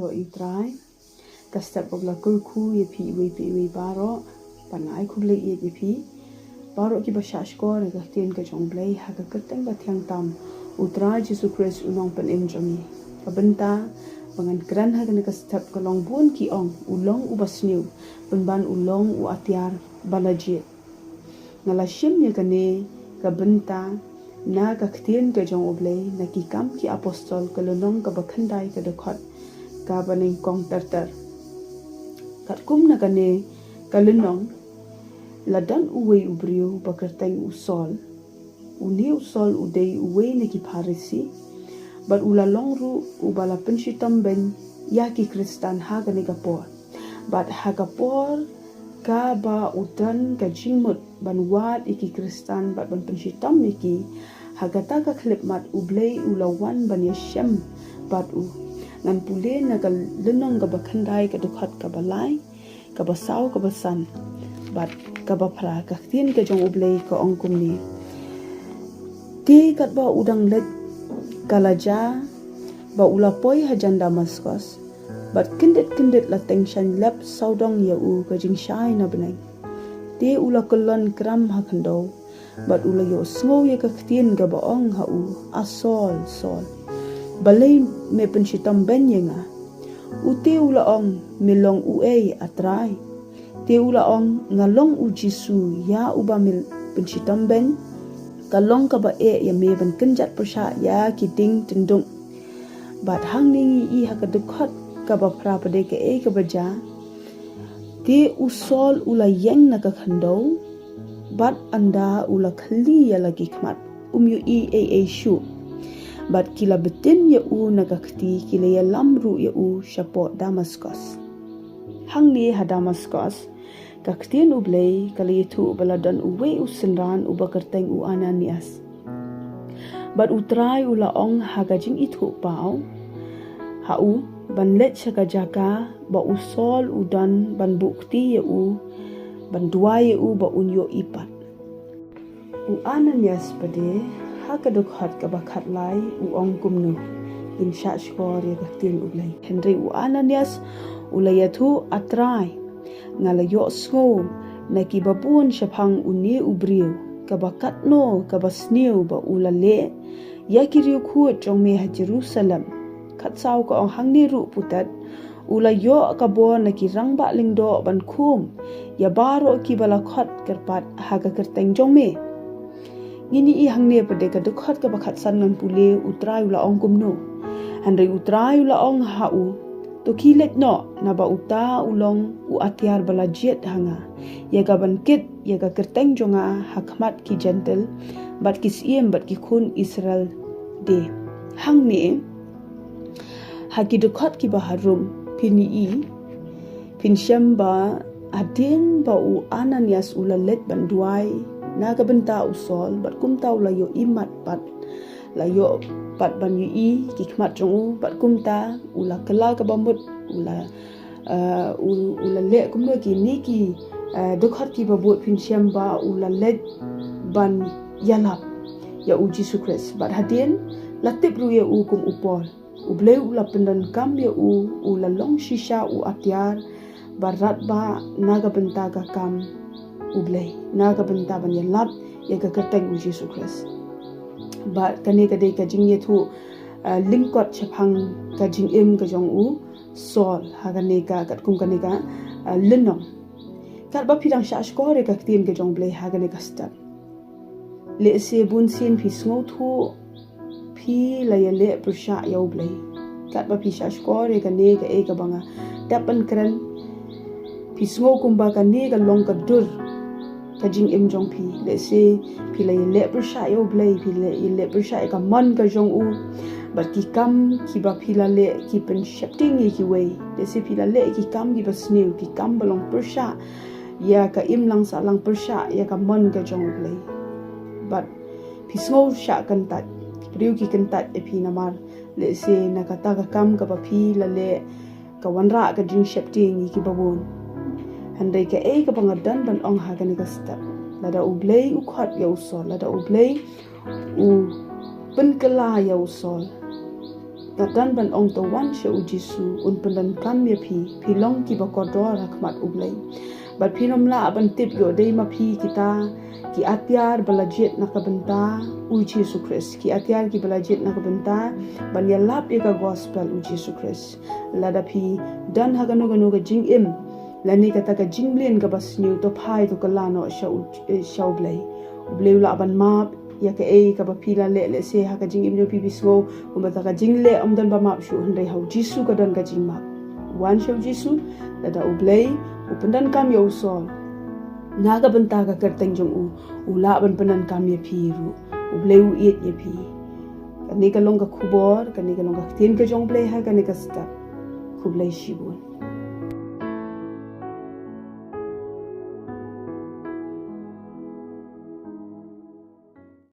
baro itrai ka step bogla kulku ye pi we baro panai khule ye pi baro ki bashash ko re ka tin ka jong blai ha ka kerteng ba thiang tam utrai Jesus Christ unong pen im jomi ka benta bangan kran ha ka step ka long bun ki ong ulong ubasniu ban ulong u atiar balaji ngala shim ye kane ka benta na ka khtien ka jong oblei na ki kam ki apostol ka lonong ka bakhandai ka dekhot ka baning kong tartar kat kum na kane ka lonong ladan uwe ubriu bakerteng usol uni usol udei uwe na ki parisi bar ulalong ru ubala penshitam ben ya ki kristan ha kane ka por bat ha ka por ka ba udan ka jingmut ban wat iki kristan bat ban penshitam iki hagata ka klip mat ublei ulawan ban yeshem bat u ngan pule na ka lenong ka bakhandai ka dukhat ka balai ka basau ka basan bat ka bapra ka tin ka jong ublei ka ongkum ni ti kat ba udang let kalaja ba ulapoi hajan Damaskus bat kindet la tension lap saudong ya u ka jing shai na benai ti ula kolon kram ha khando bat ula yo smo ye ka khtin ga ba ong ha u asol sol balai me penshitam ben yenga uti ula ong milong u ei atrai ti ula ong ngalong u jisu ya uba mil penshitam ben kalong ka ba e ya me ban kenjat persha ya kiting tendung bat hang ningi i ha ka dukhat ka ba pra pade ke e ka baja ti usol ula yang na ka khando bat anda ula khali ya lagi khmat umyu e shu bat kila betin ya u na ka khti kila ya lamru ya u shapo Damaskus hang ni ha Damaskus ka khtin ublei kala yithu baladan uwe usinran ubakerteng u Ananias bat utrai ula ong hagajing ithu pau ha u ban let shaka jaka ba usol udan ban bukti ya u ban dua ya u ba unyo ipat u Ananias pade haka dukhat ka bakhat lai u ong kumnu in shashkor ya tin ublai Henry u Ananias ulayathu atrai ngalayo sko na ki babun shaphang uni ubriu ka bakat no ka basniu ba ulale ya kiriu khu chongme ha Jerusalem khatsau ka ong hangni ru putat ula yo ka bo na ki rangba lingdo ban khum ya baro ki bala khat kerpat haga kerteng jongme ngini i hangne pade ka dukhat ka bakhat san ngan pule utrai ula ong kumno handai utrai ula ong ha u to kilet no na ba uta ulong u atiar bala jet hanga ya ka ban kit ya ka kerteng jonga hakmat ki gentle bat ki siem bat ki khun Israel de hangne haki dukhat ki baharum pini i pinsham ba adin ba u Ananias ulalet banduai naga benta usol bat kumta ula yo imat pat la yo pat ban yu i kikmat jong bat kumta ula kala ka bamut ula le kumno ki ni ki dukhat ki babut pinsham ba ula let ban yalap ya u Jesus Christ bat hadin latip ru ya u kum upol ublei ula pendan kam ya u la long shisha u atiar barat ba naga benta ka kam ublei naga benta ban yalap ya ka kerteng u Jesus Christ ba kane ka de ka jing ye thu lingkot chaphang ka jing im ka jong u sol ha kane ka kat kum kane ka lenong kat ba phirang sha skore ka tin ka jong blei ha kane ka stap le se bun sin phi sngo thu phi la ya le persha ya ublei kat ba phi sha skore ka ne ka e ka banga tapan kran phi sngo kumba ka ne ka long ka dur ka jing im jong phi le se phi la ya le persha ya ublei phi le le persha ka man ka jong u bat ki kam ki ba phi la le ki pen shapting ki wei le se phi la le ki kam ki ba snew ki kam balong persha ya ka im lang sa lang persha ya ka man ka jong ublei bat phi sngo sha kan tat riu ki kan tat e phi namar le se na ka ta ka kam ka ba phi la le ka wanra ka jing shapting ki babon handai ka e ka bangadan ban ong ha kan ka step lada ublei u khat ya usol lada ublei u pen kala ya usol dan ban ong to wan she u Jisu un pendan kam ya pi long ki ba kodor rakmat ublei bat phinom la ban tip yo dei ma phi kita ki atyar balajet na kabenta u Jisu Christ ki atyar ki balajet na kabenta ban ya lap e ka gospel u Jisu Christ lada phi dan haganu ganu ga jing im lani kata ka jinglen ka bas new to phai to kalano shau blei ubleu la ban map ya ka ka ba pila le se ha ka jing im no pi bisgo umata ka jingle amdan ba map shu handai hau Jisu ka dan ka jing map wan shau Jisu lada ublei upendan kam yo sol naga benta ka kerteng jong ula ban penan kam ye phiru ubleu iet ye phi kani ka long ka khubor kani ka long ka tin ka jong blei ha kani ka step khublei shibun